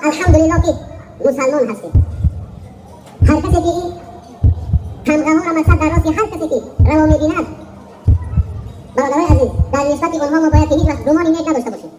الحمدلله که مسلمان هستیم. هر کسی که این تمغه ها را مقصد در راست هر کسی که روا می‌بیند، برادرای عزیز، در نسبت آنها ما باید هیچ وقت گمانی نیک نداشته باشیم.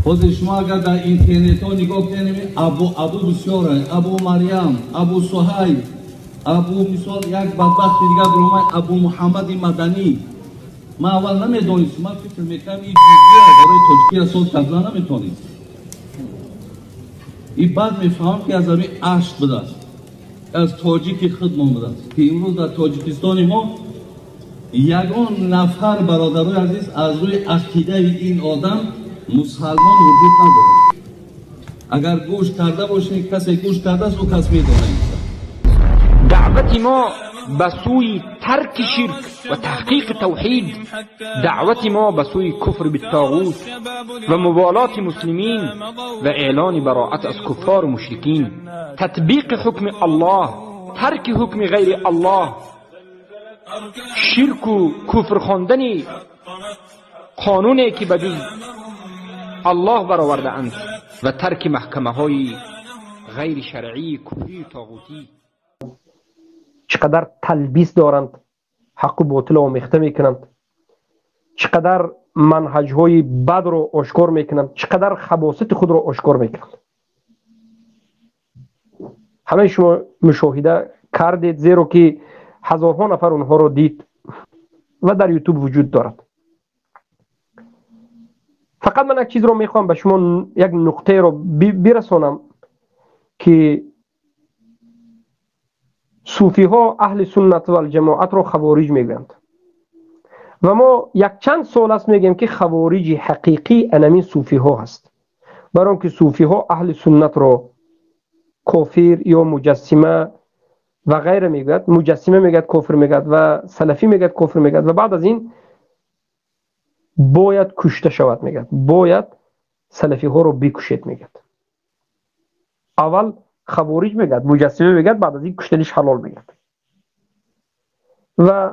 خود شما اگر در اینترنت ها نگاه کنیم، ابو بسیاره، ابو مریم، ابو صهیب، ابو مثال یک بدبخت دیگر برای ابو محمد مدنی. ما اول نمیدونستم، ما فکر میکنم این ویدیو برای تاجیکی سال قبلا نمیتونست. این بعد میفهم که از همین عشق بوده است، از تاجیک خودمان بوده است که امروز در تاجیکستان ما یگان نفر برادرای عزیز از روی عقیده این آدم مسلمان وجود نداره. اگر گوش کرده باشین، کسی گوش کرده است و کس میدونه. دعوت ما به سوی ترک شرک و تحقیق توحید، دعوت ما به سوی کفر بالطاغوت و موالات مسلمین و اعلان براءت از کفار و مشرکین، تطبیق حکم الله، ترک حکم غیر الله، شرک و کفر خواندن قانونی که به جز الله برآورده اند و ترک محکمه های غیر شرعی کفری و طاغوتی. چقدر تلبیس دارند، حق و باطل آمیخته میکنند، چقدر منهج های بد رو آشکار میکنند، چقدر خباثت خود رو آشکار میکنند. همه شما مشاهده کردید، زیرا که هزارها نفر اونها رو دید و در یوتیوب وجود دارد. فقط من یک چیز رو میخوام به شما، یک نقطه رو برسانم که صوفی ها اهل سنت و الجماعت رو خوارج میگویند و ما یک چند سال است میگیم که خوارج حقیقی انمی صوفی ها هست، برای آنکه صوفی ها اهل سنت رو کافر یا مجسمه و غیره میگوید. مجسمه میگوید کافر میگوید و سلفی میگوید کافر میگوید و بعد از این باید کشته شود میگوید، باید سلفی ها رو بکشید میگوید. اول خوارج میگوید، مجسمه میگوید، بعد از این کشتنش حلال میگوید. و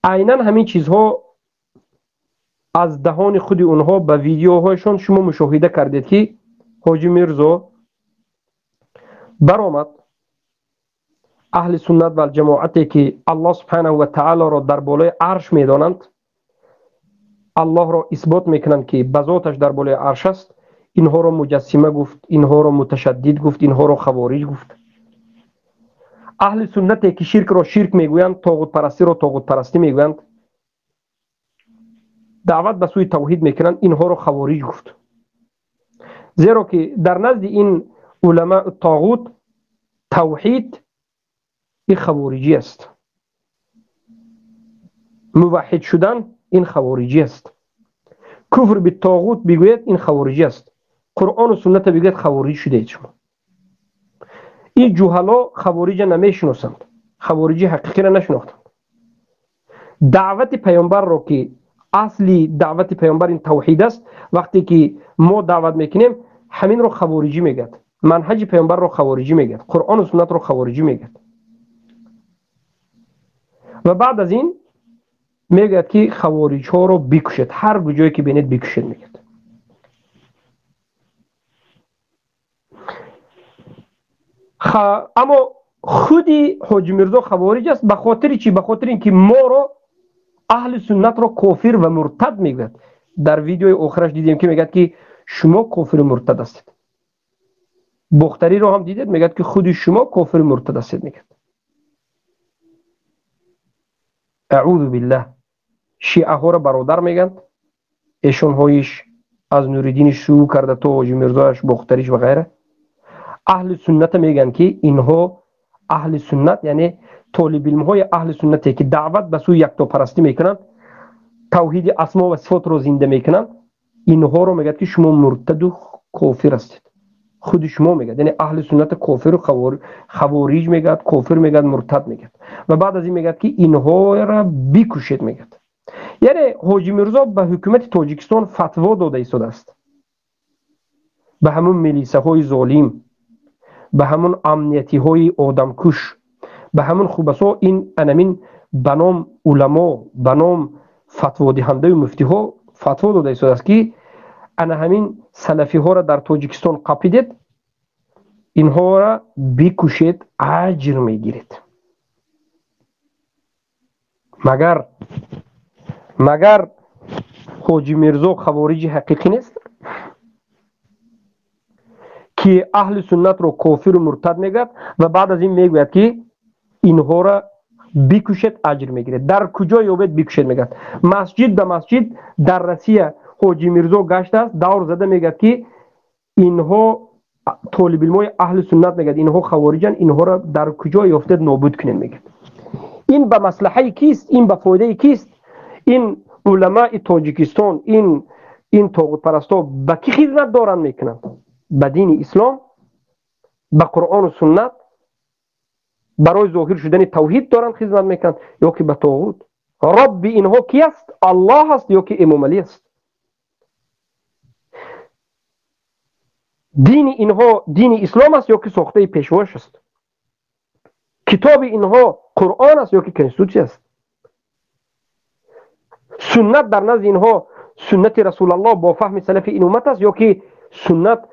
عیناً همین چیزها از دهان خود اونها به ویدیوهایشون شما مشاهده کردید که حاجی میرزا برآمد، اهل سنت و الجماعتی که الله سبحانه و تعالی را در بالای عرش میدانند، الله را اثبات میکنند که به ذاتش در بالای عرش است، اینها را مجسمه گفت، اینها را متشدد گفت، اینها را خوارج گفت. اهل سنتی که شرک را شرک میگویند، طاغوت پرستی را طاغوت پرستی میگویند، دعوت به سوی توحید میکنند، اینها را خوارج گفت. زیرا که در نزد این علماء طاغوت توحید این خوارجی است، موحد شدن این خوارجی است، کفر به طاغوت بگوید این خوارجی است، قرآن و سنت بگوید خوارج شده اید شما. این جهلا خوارج نمیشناسند، خوارجی حقیقی را نشناختند. دعوت پیامبر را که اصلی دعوت پیامبر این توحید است، وقتی که ما دعوت میکنیم همین رو خوارجی میگد، منهج پیامبر رو خوارجی میگد، قرآن و سنت رو خوارجی میگد. و بعد از این میگد که خوارج ها رو بکشید، هر جایی که بینید بکشید میگد. اما خودی حاجی میرزا خوارج است. به خاطر چی؟ به خاطر اینکه ما رو اهل سنت رو کافر و مرتد میگد. در ویدیو آخرش دیدیم که میگد که شما کافر و مرتد هستید. بختری رو هم دیدید میگد که خود شما کافر و مرتد هستید میگد. اعوذ بالله. شیعه ها را برادر میگن، ایشون هایش از نوریدین شروع کرده تا حاجی میرزاش، بختریش و غیره. اهل سنت میگن که اینها اهل سنت یعنی طالب علم های اهل سنتی که دعوت به سوی یکتا پرستی میکنن، توحید اسما و صفات رو زنده میکنن، اینها رو میگن که شما مرتد و کافر هستید. خود شما میگن، یعنی اهل سنت کافر و خوارج میگن، کافر میگن، مرتد میگن. و بعد از این میگن که اینها را بکشید میگن. یعنی حاجی میرزا به حکومت تاجیکستان فتوا داده ایستاد است، به همون میلیسه های ظالم، به همون امنیتی های آدمکش، به همون خوبسا این انمین بنام علما، بنام فتوا دهنده و مفتی ها فتوا داده ایستاد است که انا همین سلفی ها را در تاجیکستان قاپیدید، اینها را بکشید، اجر میگیرید. مگر حاجی میرزا خوارج حقیقی نیست که اهل سنت رو کافر و مرتد میگه و بعد از این میگوید که اینها را بکشید اجر میگیرید؟ در کجا یابد بکشید میگه؟ مسجد به مسجد در روسیه حاجی میرزا گشته است، دور زده میگه که اینها طالب علمای اهل سنت میگه اینها خوارجن، اینها را در کجا یافتید نابود کنید میگه. این به مصلحه کیست؟ این به فایده کیست؟ این علماء تاجیکستان، این طاغوت پرستا به کی خدمت دارن میکنن؟ به دین اسلام، به قرآن و سنت، برای ظاهر شدن توحید دارن خدمت میکنن یا که به طاغوت؟ رب اینها کی است؟ الله است یا که امام علی است؟ دین اینها دین اسلام است یا که ساخته پیشواش است؟ کتاب اینها قرآن است یا که کنستیتوسی است؟ سنت در نزد اینها سنت رسول الله با فهم سلف این امت است یا که سنت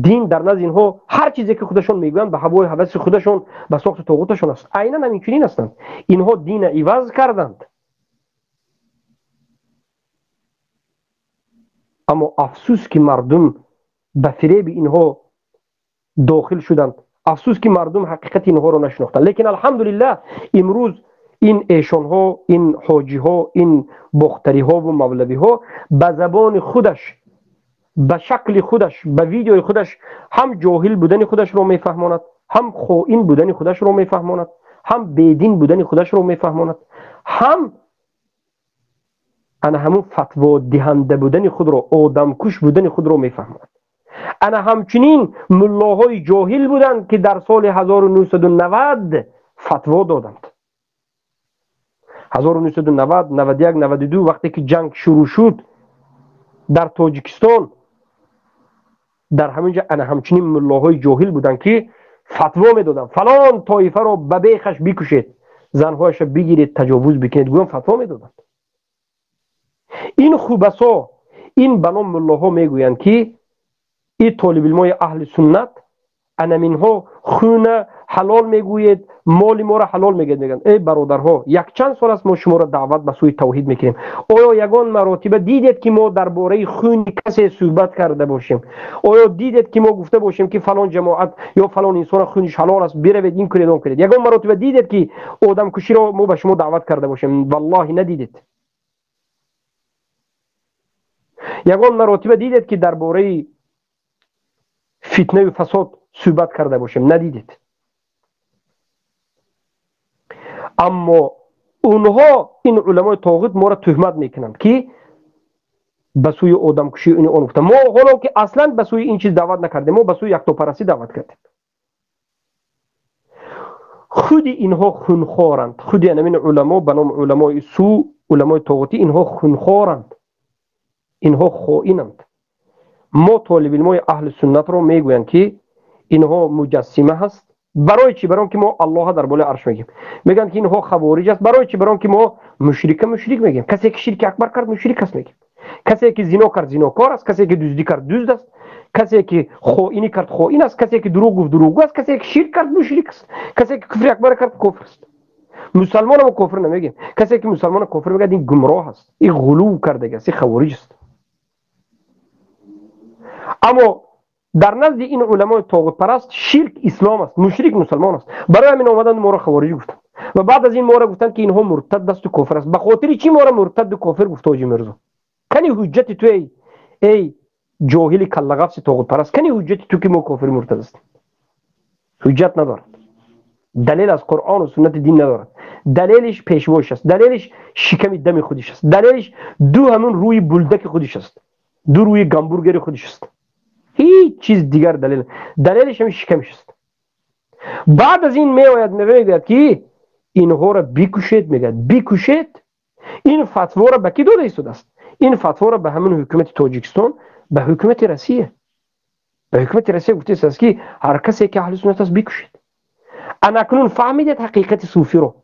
دین در نزد اینها هر چیزی که خودشون میگویند به هوای هوس خودشون به ساخت طاغوتشون است؟ عیناً همین چنین هستند. اینها دین عوض کردند. اما افسوس که مردم به فریب اینها داخل شدند، افسوس که مردم حقیقت اینها رو نشناختند. لیکن الحمدلله امروز این ایشان ها، این حاجی ها، این بختری ها و مولوی ها به زبان خودش، به شکل خودش، به ویدیوی خودش هم جاهل بودن خودش رو میفهماند، هم خائن بودن خودش رو میفهماند، هم بیدین بودن خودش رو میفهماند، هم انا همون فتوا دهنده بودن خود رو، آدم کش بودن خود رو میفهماند. انا همچنین ملاهای جاهل بودند که در سال 1990 فتوا دادند. 1990 91 92 وقتی که جنگ شروع شد در تاجیکستان، در همینجا انا همچنین ملاهای جاهل بودند که فتوا میدادن فلان طایفه رو به بیخش بکشید، زنهایش بگیرید، تجاوز بکنید، گویم فتوا میدادند. این خوبسا، این بنام ملاها میگویند که این طالب علمای اهل سنت انا منها خون حلال میگوید، مال ما را حلال میگید. میگن ای برادرها، یک چند سال است ما شما را دعوت به سوی توحید میکنیم، آیا یگان مراتبه دیدید که ما درباره خون کسی صحبت کرده باشیم؟ آیا دیدید که ما گفته باشیم که فلان جماعت یا فلان انسان خونش حلال است، بروید این کنید اون کنید؟ یگان مراتبه دیدید که آدم کشی را ما به شما دعوت کرده باشیم؟ والله ندیدید. یگان مراتبه دیدید که درباره فتنه و فساد صحبت کرده باشیم؟ ندیدید. اما اونها، این علمای طاغوت، ما را تهمت میکنند که به سوی آدم کشی این اون گفتن. ما حالا که اصلا به سوی این چیز دعوت نکردیم، ما به سوی یکتاپرستی دعوت کردیم. خود اینها خونخوارند، خود این علما به نام علمای سو، علمای طاغوتی، اینها خونخوارند، اینها خائنند. ما طالب علمای اهل سنت رو میگویند که اینها مجسمه هست. برای چی؟ برای که ما الله در بالای عرش میگیم. میگن که اینها خوارج است. برای چی؟ برای که ما مشرک میگیم. کسی که شرک اکبر کرد مشرک است میگیم. کسی که زنا کرد زناکار است. کسی که دزدی کرد دزد است. کسی که خائنی کرد خائن است. کسی که دروغ گفت دروغگو است. کسی که شرک کرد مشرک است. کسی که کفر اکبر کرد کافر است. مسلمان هم کافر نمیگیم. کسی که مسلمان کافر میگه این گمراه است، این غلو کرده است، این خوارج است. اما در نزد این علمای طاغوت پرست شرک اسلام است، مشرک مسلمان است. برای همین اومدن ما را خوارجی گفتن و بعد از این ما را گفتن که اینها مرتد است و کافر است. به خاطر چی ما را مرتد و کافر گفت حاجی میرزا؟ کنی حجت تو ای جاهل کلغفس طاغوت پرست، کنی حجت تو که ما کافر مرتد است؟ حجت ندارد. دلیل از قرآن و سنت دین ندارد. دلیلش پیشواش است، دلیلش شکم دم خودش است، دلیلش دو همون روی بلدک خودش است، دو روی گامبورگر خودش است. هیچ چیز دیگر دلیلش هم شکمش است. بعد از این میآید میگوید که اینها را بکشید. میگه بکشید. این فتوا را به کی داده ایستاده است؟ این فتوا را به همین حکومت تاجیکستان، به حکومت روسیه، به حکومت روسیه گفته است که هر کسی که اهل سنت است بکشید. اکنون فهمیدید حقیقت صوفی رو،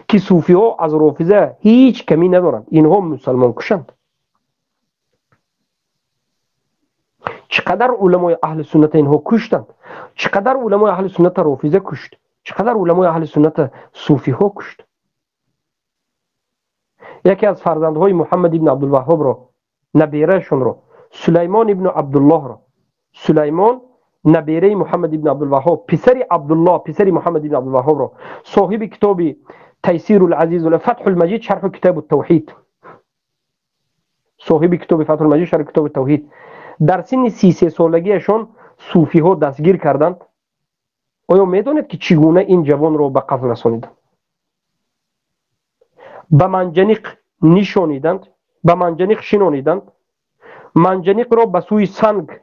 که صوفی ها از رافضه هیچ کمی ندارند. اینها مسلمان کشند. چقدر علمای اهل سنت اینها کشتند، چقدر علمای اهل سنت رافضه کشت، چقدر علمای اهل سنت صوفی ها کشت. یکی از فرزندهای محمد ابن عبدالوهاب را، نبیرهشون را، سلیمان ابن عبدالله را، سلیمان نبیره محمد ابن عبدالوهاب، پسر عبدالله پسر محمد ابن عبدالوهاب را، صاحب کتاب تیسیر العزیز و فتح المجید شرح کتاب التوحید، صاحب کتاب فتح المجید شرح کتاب التوحید، در سن 33 سالگیشان صوفی ها دستگیر کردند. آیا میدونید که چگونه این جوان را به قتل رسانیدند؟ به منجنیق نشانیدند، به منجنیق شنانیدند، منجنیق را به سوی سنگ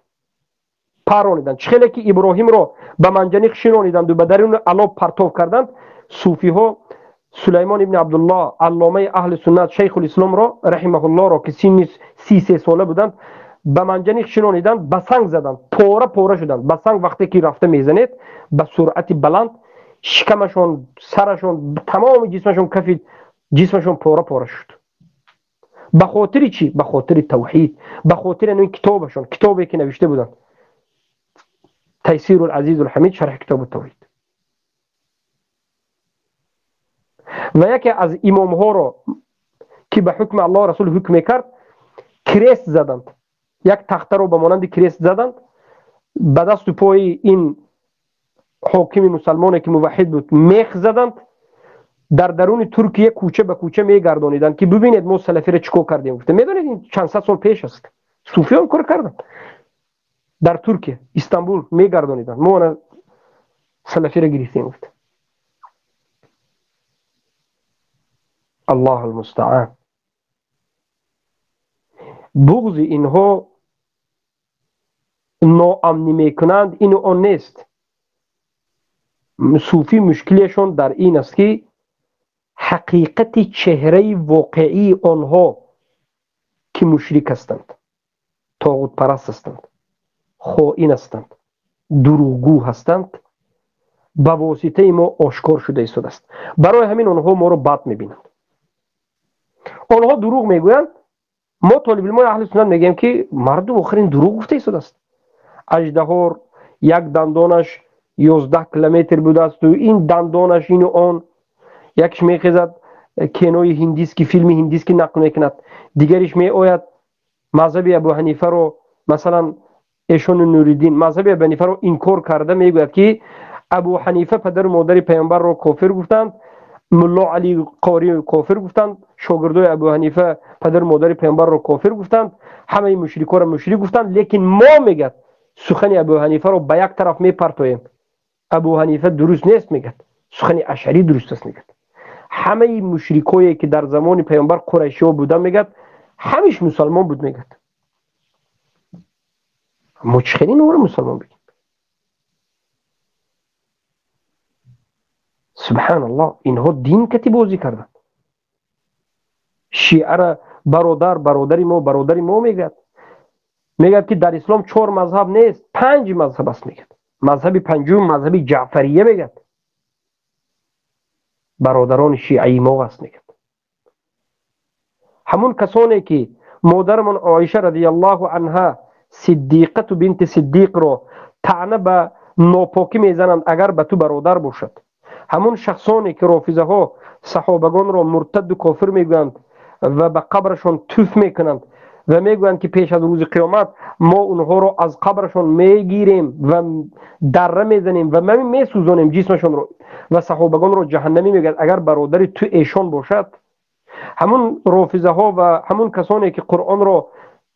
پرانیدند. خیلی که ابراهیم را به منجنیق شنانیدند و به درون علاب پرتاب کردند، صوفی ها سلیمان ابن عبدالله علامه اهل سنت شیخ الاسلام را رحمه الله را که سن 33 ساله بودند به منجنیق شنانیدند، به سنگ زدند، پاره پاره شدند. به سنگ وقتی که رفته میزنید به سرعت بلند شکمشون، سرشون، تمام جسمشون، کف جسمشون پاره پاره شد. به خاطر چی؟ به خاطر توحید، به خاطر این کتابشون، کتابی که نوشته بودند تیسیر العزیز الحمید شرح کتاب التوحید. و یکی از امام ها را که به حکم الله رسول حکم کرد کریست زدند، یک تخته رو به مانند کریست زدند، به دست و پای این حاکم مسلمانی که موحد بود میخ زدند، در درون ترکیه کوچه به کوچه میگردانیدند که ببینید ما سلفی را چیکار کردیم. گفته میدونید این چند صد سال پیش است صوفیان کار کردند، در ترکیه استانبول میگردانیدند ما سلفی را گرفتیم. گفته الله المستعان. بغض اینها ناامنی میکنند، اینو آن نیست. صوفی مشکلشون در این است که حقیقت چهره واقعی آنها که مشرک هستند، طاغوت پرست هستند، خائن هستند، دروغگو هستند، به واسطه ما آشکار شده ایستاده است. برای همین آنها ما رو بد میبینند. آنها دروغ میگویند، ما طالب علمان اهل سنت میگیم که مردم آخرین دروغ گفته ایستاده است. اژدها یک دندانش 11 کیلومتر بوده است و این دندانش این و آن، یکش میخیزد کینوی هندیست که فیلم هندیست که نقل میکند، دیگرش می آید مذهب ابو حنیفه رو، مثلا ایشون نوریدین مذهب ابو حنیفه رو انکار کرده، میگوید که ابو حنیفه پدر و مادر پیامبر رو کافر گفتند، ملا علی قاری کافر گفتند، شاگردای ابو حنیفه پدر و مادر پیامبر رو کافر گفتند، همه مشرکا رو مشرک گفتند. لیکن ما میگد سخن ابو حنیفه رو به یک طرف میپرتویم، ابو حنیفه درست نیست میگد، سخن اشعری درست است میگد. همه مشرکایی که در زمان پیامبر قریشی ها بودن میگد همیش مسلمان بود میگد. ما چخیلی نور مسلمان بگیم؟ سبحان الله. اینها دین کتی بازی کردن. شیعه را برادری ما میگد، میگد که در اسلام 4 مذهب نیست 5 مذهب است میگد. مذهب پنجم مذهب جعفریه میگد. برادران شیعی ما است میگد. همون کسانی که مادرمون عایشه رضی الله عنها صدیقه بنت صدیق رو طعنه به ناپاکی میزنند اگر به تو برادر باشد، همون شخصانی که رافضه ها صحابگان را مرتد و کافر میگویند و به قبرشون توف میکنند و میگویند که پیش از روز قیامت ما اونها رو از قبرشون میگیریم و دره میزنیم و میسوزانیم جسمشون رو و صحابگان رو جهنمی میگوید اگر برادری تو ایشان باشد. همون رافضه ها و همون کسانی که قرآن رو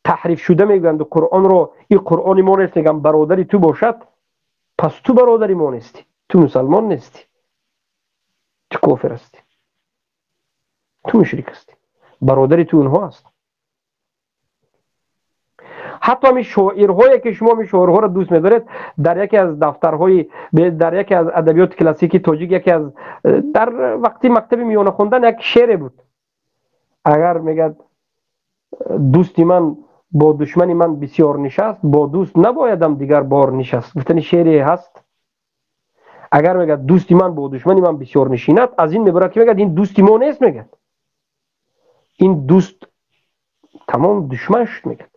تحریف شده میگویند و قرآن رو این قرآن ما نیست میگن برادری تو باشد، پس تو برادری ما نیستی، تو مسلمان نیستی، تو کافر هستی، تو مشرک هستی، برادری تو اونها هست. حتی می شاعرهایی که شما می شاعرها را دوست می‌دارید در یکی از دفترهای در یکی از ادبیات کلاسیکی تاجیک یکی از در وقتی مکتب میانه خواندن یک شعر بود، اگر میگد دوستی من با دشمنی من بسیار نشست، با دوست نبایدم دیگر بار نشست. گفتن شعری هست. اگر میگد دوستی من با دشمنی من بسیار نشیند، از این میبرد که میگد این دوستی ما نیست، میگد این دوست تمام دشمن شد. میگد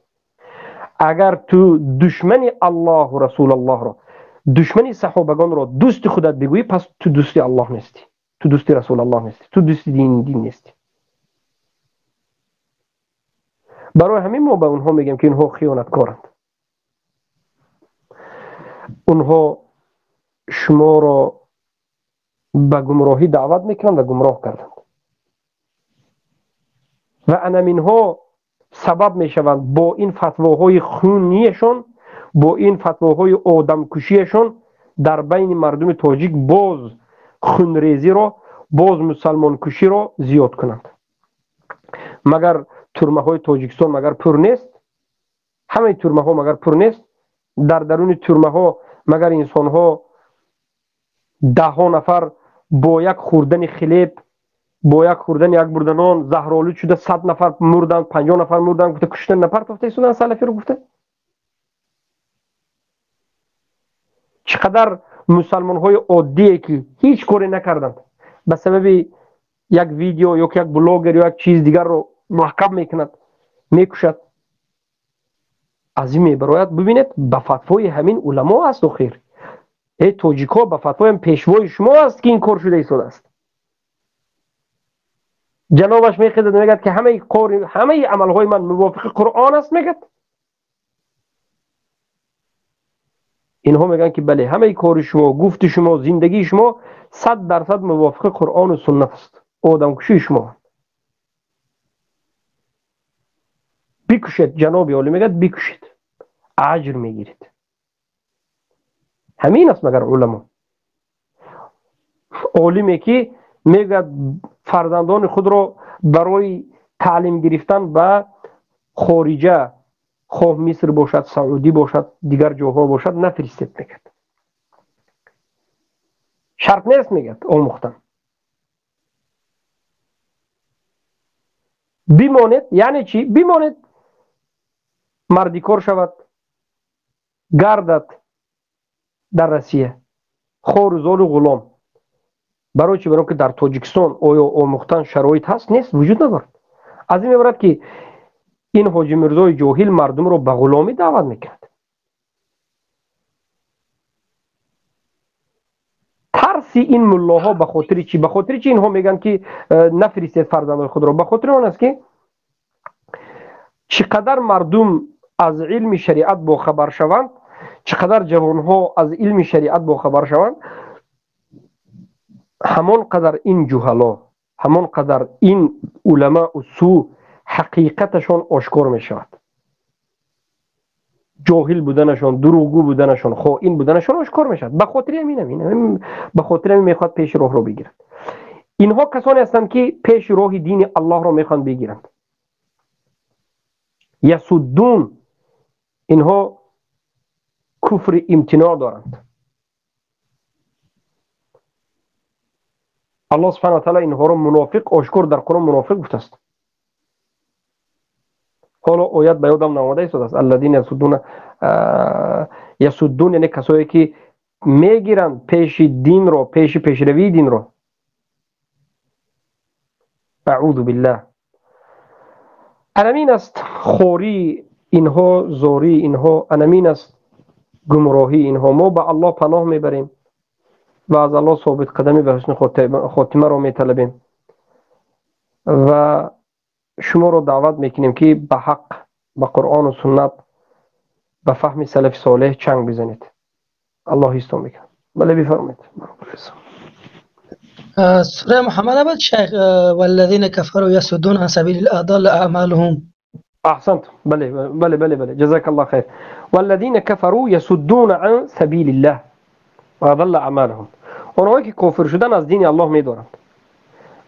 اگر تو دشمن الله و رسول الله را، دشمن صحابگان را دوست خودت بگویی، پس تو دوست الله نیستی، تو دوست رسول الله نیستی، تو دوست دین نیستی. برای همین ما به اونها میگیم که اینها خیانتکارند. اونها شما را به گمراهی دعوت میکنند و گمراه کردند و انمینها سبب میشوند با این فتواهای خونیشون، با این فتواهای آدمکشیشون در بین مردم تاجیک باز خونریزی را، باز مسلمان کشی را زیاد کنند. مگر ترمه های تاجیکستان مگر پر نیست؟ همه ترمه ها مگر پر نیست؟ در درون ترمه ها مگر انسان ها 10 نفر با یک خوردن خلیب، با یک خوردن یک بردنان زهرآلود شده 100 نفر مردن، 50 نفر مردن، گفته کشتن نفر تفته سودان سلفی رو گفته. چقدر مسلمان های عادیه که هیچ کاری نکردند به سبب یک ویدیو یا یک بلاگر یا یک چیز دیگر رو محکم میکند، میکشد. از این میبراید ببینید به فتوای همین علما است و خیر. ای تاجیکا به فتوای پیشوای شما است که این کار شده ایستاده است. جنابش میخواهد میگه که همه عملهای من موافق قرآن است میگه. اینها میگن که بله همه کار شما، گفت شما، زندگی شما 100% موافق قرآن و سنت است. آدمکشی شما بکشید. جناب عالی میگه بکشید، اجر میگیرید. همین است مگر علما. عالمی که میگه فرزندان خود را برای تعلیم گرفتن به خارجه، خواه مصر باشد، سعودی باشد، دیگر جاها باشد، نفرستید میگه. شرط نیست میگه آموختن. بمانید. یعنی چی؟ بمانید مردی کار شود، گردد در روسیه خور و زال و غلام. برای چی؟ برای که در تاجیکستان آیا آموختن شرایط هست؟ نیست، وجود ندارد. از این میبرد که این حاجی میرزای جاهل مردم رو به غلامی دعوت میکرد. ترسی این ملاها به خاطر چی؟ به خاطر چی اینها میگن که نفرستید فرزندان خود را؟ به خاطر آن است که چقدر مردم از علم شریعت با خبر شوند، چقدر جوانها از علم شریعت با خبر شوند، همان قدر این جهلا، همان قدر این علماء سو حقیقتشان آشکار می شود. جاهل بودنشان، دروغگو بودنشان، خائن بودنشان آشکار می شود. به خاطر همین به خاطر همین میخواد پیش راه رو بگیرد. اینها کسانی هستند که پیش راه دین الله رو میخوان بگیرند. یسدون، اینها کفر امتناع دارند. الله سبحانه و تعالی اینها رو منافق آشکار در قرآن منافق گفته است. حالا آیت به یادم ناماده است. الذین یسدون یعنی کسایی که میگیرند پیش دین رو، پیشروی دین رو. اعوذ بالله. انمین است خوری اینها، زاری اینها، انمین است گمراهی اینها. ما به الله پناه میبریم و از الله ثابت قدمی به حسن خاتمه را میطلبیم و شما را دعوت میکنیم که به حق، به قرآن و سنت، به فهم سلف صالح چنگ بزنید. الله ایستون میکنم. بله بفرمایید. سوره محمد عبد شیخ والذین کفروا یصدون عن سبیل الله اضل اعمالهم. احسنت. بله جزاك الله خیر. والذین کفروا یصدون عن سبیل الله و اضل اعمالهم. اونهایی که کافر شدن از دین الله میدارند،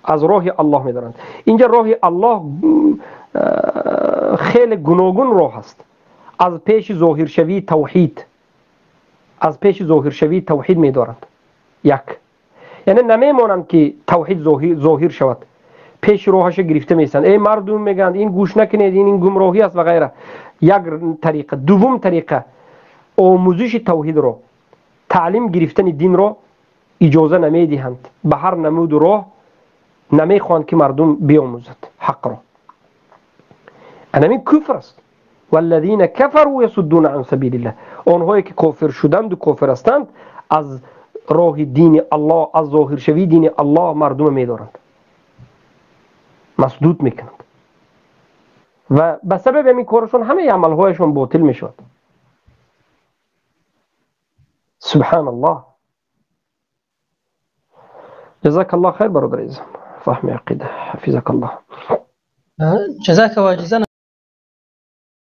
از راه الله میدارند. اینجا راه الله خیلی گوناگون راه است. از پیش ظاهر شوی توحید، از پیش ظاهر شوی توحید میدارند. یک، یعنی نمیمانند که توحید ظاهر شود، پیش راهش گرفته میسند. ای مردم میگن این گوش نکنید، این گمراهی است و غیره. یک طریقه. دوم طریقه، آموزش توحید رو، تعلیم گرفتن دین رو اجازه نمیدهند. به هر نمود راه نمیخواند که مردم بیاموزد حق را. همین کفر است. والذین کفروا یصدون عن سبیل الله، آنهایی که کافر شدند و کافر هستند از راه دین الله، از ظاهر شوی دین الله مردم می‌دارند، مسدود میکنند و به سبب همین کارشون همه عملهایشون باطل میشود. سبحان الله. جزاك الله خير برادر عزیزم، فهم عقیده، حفظك الله. جزاك واجزا.